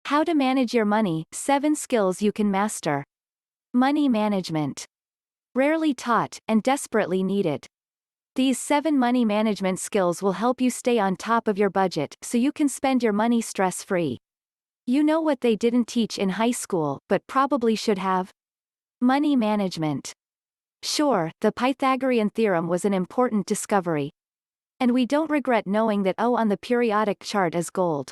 How to manage your money, 7 skills you can master. Money management. Rarely taught, and desperately needed. These 7 money management skills will help you stay on top of your budget so you can spend your money stress-free. You know what they didn't teach in high school, but probably should have? Money management. Sure, the Pythagorean theorem was an important discovery. And we don't regret knowing that O on the periodic chart is gold.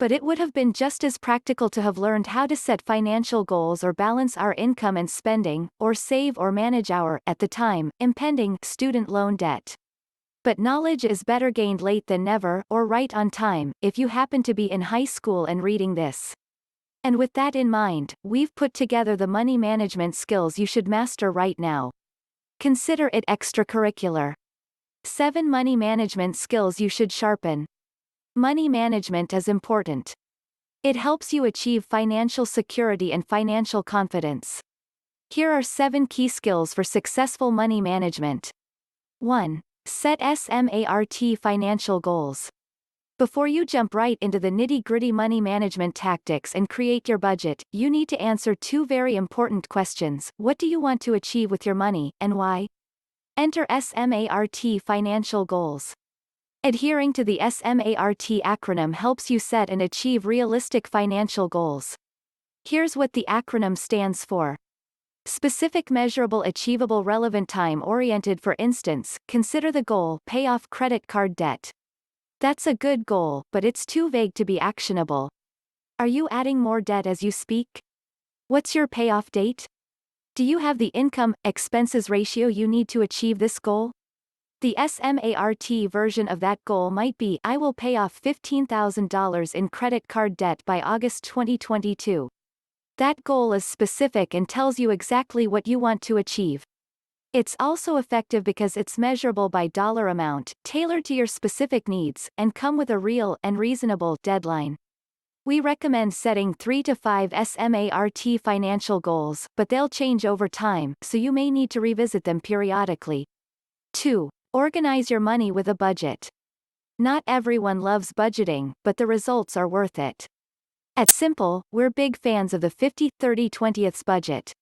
But it would have been just as practical to have learned how to set financial goals or balance our income and spending, or save or manage our, at the time, impending student loan debt. But knowledge is better gained late than never, or right on time, if you happen to be in high school and reading this. And with that in mind, we've put together the money management skills you should master right now. Consider it extracurricular. 7 money management skills you should sharpen. Money management is important. It helps you achieve financial security and financial confidence. Here are 7 key skills for successful money management. 1. Set SMART financial goals. Before you jump right into the nitty-gritty money management tactics and create your budget, you need to answer 2 very important questions. What do you want to achieve with your money, and why? Enter SMART financial goals. Adhering to the SMART acronym helps you set and achieve realistic financial goals. Here's what the acronym stands for. Specific, measurable, achievable, relevant, time-oriented. For instance, consider the goal, pay off credit card debt. That's a good goal, but it's too vague to be actionable. Are you adding more debt as you speak? What's your payoff date? Do you have the income-expenses ratio you need to achieve this goal? The SMART version of that goal might be, I will pay off $15,000 in credit card debt by August 2022. That goal is specific and tells you exactly what you want to achieve. It's also effective because it's measurable by dollar amount, tailored to your specific needs, and come with a real and reasonable deadline. We recommend setting 3 to 5 SMART financial goals, but they'll change over time, so you may need to revisit them periodically. 2. Organize your money with a budget. Not everyone loves budgeting, but the results are worth it. At Simple, we're big fans of the 50-30-20ths budget.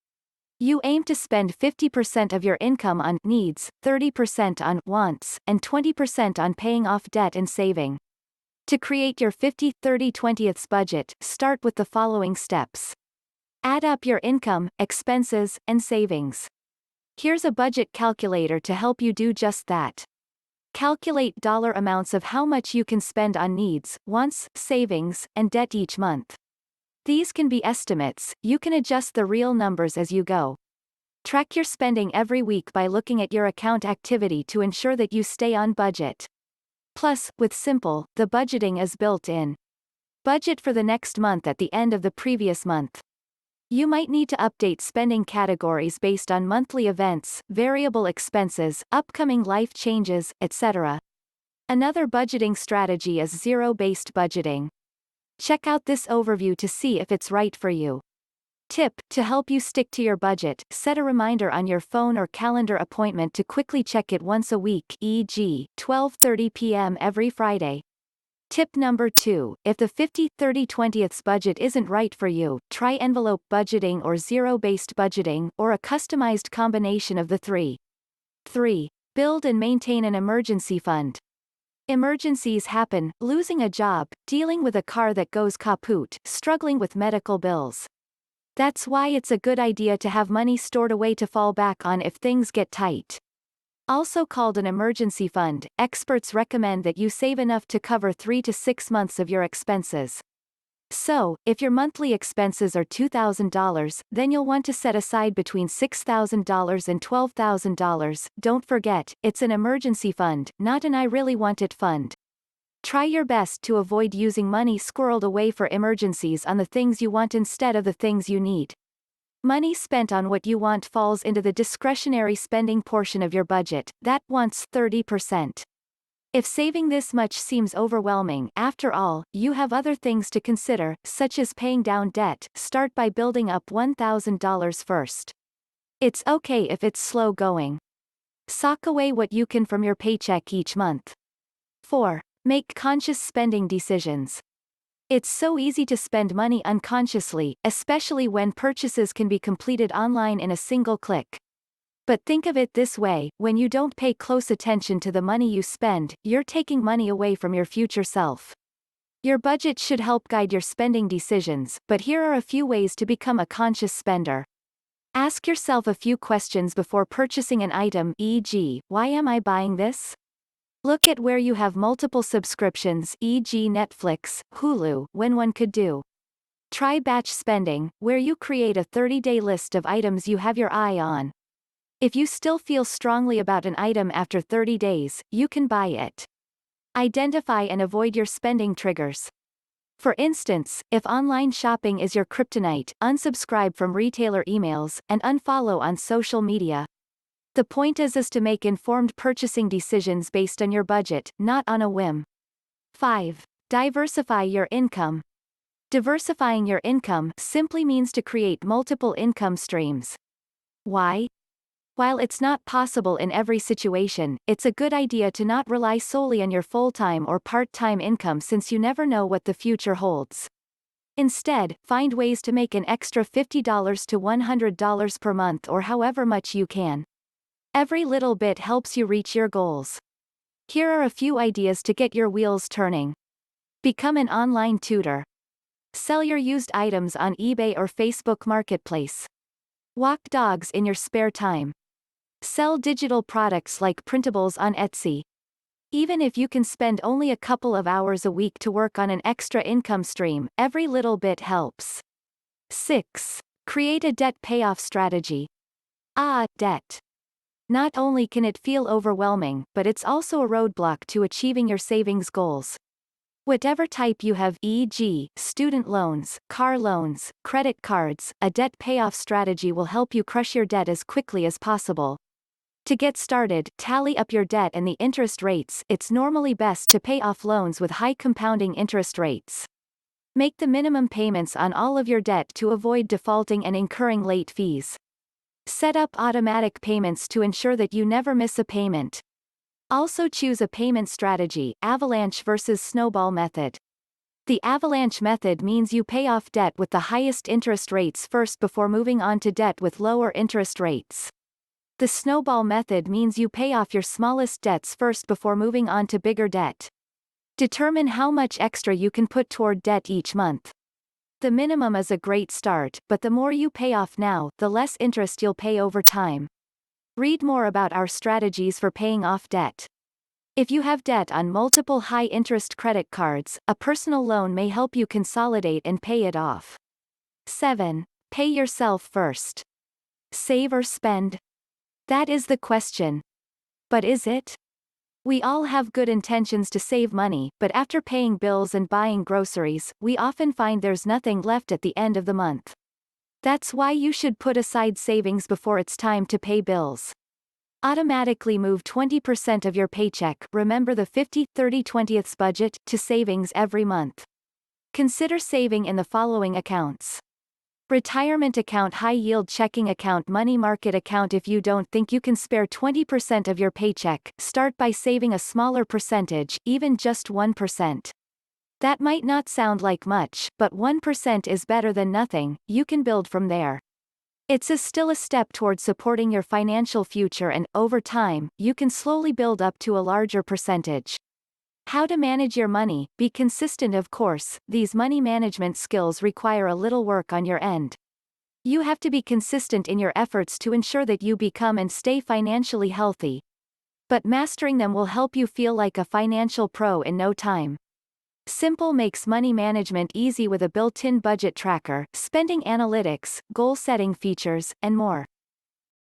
You aim to spend 50% of your income on needs, 30% on wants, and 20% on paying off debt and saving. To create your 50-30-20ths budget, start with the following steps. Add up your income, expenses, and savings. Here's a budget calculator to help you do just that. Calculate dollar amounts of how much you can spend on needs, wants, savings, and debt each month. These can be estimates, you can adjust the real numbers as you go. Track your spending every week by looking at your account activity to ensure that you stay on budget. Plus, with Simple, the budgeting is built in. Budget for the next month at the end of the previous month. You might need to update spending categories based on monthly events, variable expenses, upcoming life changes, etc. Another budgeting strategy is zero-based budgeting. Check out this overview to see if it's right for you. Tip: to help you stick to your budget, set a reminder on your phone or calendar appointment to quickly check it once a week, e.g., 12:30 p.m. every Friday. Tip number 2, if the 50-30-20ths budget isn't right for you, try envelope budgeting or zero-based budgeting, or a customized combination of the 3. 3. Build and maintain an emergency fund. Emergencies happen: losing a job, dealing with a car that goes kaput, struggling with medical bills. That's why it's a good idea to have money stored away to fall back on if things get tight. Also called an emergency fund, experts recommend that you save enough to cover 3 to 6 months of your expenses. So, if your monthly expenses are $2,000, then you'll want to set aside between $6,000 and $12,000. Don't forget, it's an emergency fund, not an I really want it fund. Try your best to avoid using money squirreled away for emergencies on the things you want instead of the things you need. Money spent on what you want falls into the discretionary spending portion of your budget, that wants 30%. If saving this much seems overwhelming, after all, you have other things to consider, such as paying down debt. Start by building up $1,000 first. It's okay if it's slow going. Sock away what you can from your paycheck each month. 4. Make conscious spending decisions. It's so easy to spend money unconsciously, especially when purchases can be completed online in a single click. But think of it this way, when you don't pay close attention to the money you spend, you're taking money away from your future self. Your budget should help guide your spending decisions, but here are a few ways to become a conscious spender. Ask yourself a few questions before purchasing an item, e.g., why am I buying this? Look at where you have multiple subscriptions, e.g. Netflix, Hulu, when one could do. Try batch spending, where you create a 30-day list of items you have your eye on. If you still feel strongly about an item after 30 days, you can buy it. Identify and avoid your spending triggers. For instance, if online shopping is your kryptonite, unsubscribe from retailer emails, and unfollow on social media. The point is to make informed purchasing decisions based on your budget, not on a whim. 5. Diversify your income. Diversifying your income simply means to create multiple income streams. Why? While it's not possible in every situation, it's a good idea to not rely solely on your full-time or part-time income since you never know what the future holds. Instead, find ways to make an extra $50 to $100 per month or however much you can. Every little bit helps you reach your goals. Here are a few ideas to get your wheels turning. Become an online tutor. Sell your used items on eBay or Facebook Marketplace. Walk dogs in your spare time. Sell digital products like printables on Etsy. Even if you can spend only a couple of hours a week to work on an extra income stream, every little bit helps. 6. Create a debt payoff strategy. Debt. Not only can it feel overwhelming, but it's also a roadblock to achieving your savings goals. Whatever type you have, e.g., student loans, car loans, credit cards, a debt payoff strategy will help you crush your debt as quickly as possible. To get started, tally up your debt and the interest rates. It's normally best to pay off loans with high compounding interest rates. Make the minimum payments on all of your debt to avoid defaulting and incurring late fees. Set up automatic payments to ensure that you never miss a payment. Also choose a payment strategy, avalanche versus snowball method. The avalanche method means you pay off debt with the highest interest rates first before moving on to debt with lower interest rates. The snowball method means you pay off your smallest debts first before moving on to bigger debt. Determine how much extra you can put toward debt each month. The minimum is a great start, but the more you pay off now, the less interest you'll pay over time. Read more about our strategies for paying off debt. If you have debt on multiple high-interest credit cards, a personal loan may help you consolidate and pay it off. 7. Pay yourself first. Save or spend? That is the question. But is it? We all have good intentions to save money, but after paying bills and buying groceries, we often find there's nothing left at the end of the month. That's why you should put aside savings before it's time to pay bills. Automatically move 20% of your paycheck, remember the 50-30-20ths budget, to savings every month. Consider saving in the following accounts. Retirement account, high yield checking account, money market account. If you don't think you can spare 20% of your paycheck, start by saving a smaller percentage, even just 1%. That might not sound like much, but 1% is better than nothing. You can build from there. It's still a step towards supporting your financial future, and, over time, you can slowly build up to a larger percentage. How to manage your money? Be consistent, of course. These money management skills require a little work on your end. You have to be consistent in your efforts to ensure that you become and stay financially healthy. But mastering them will help you feel like a financial pro in no time. Simple makes money management easy with a built-in budget tracker, spending analytics, goal-setting features, and more.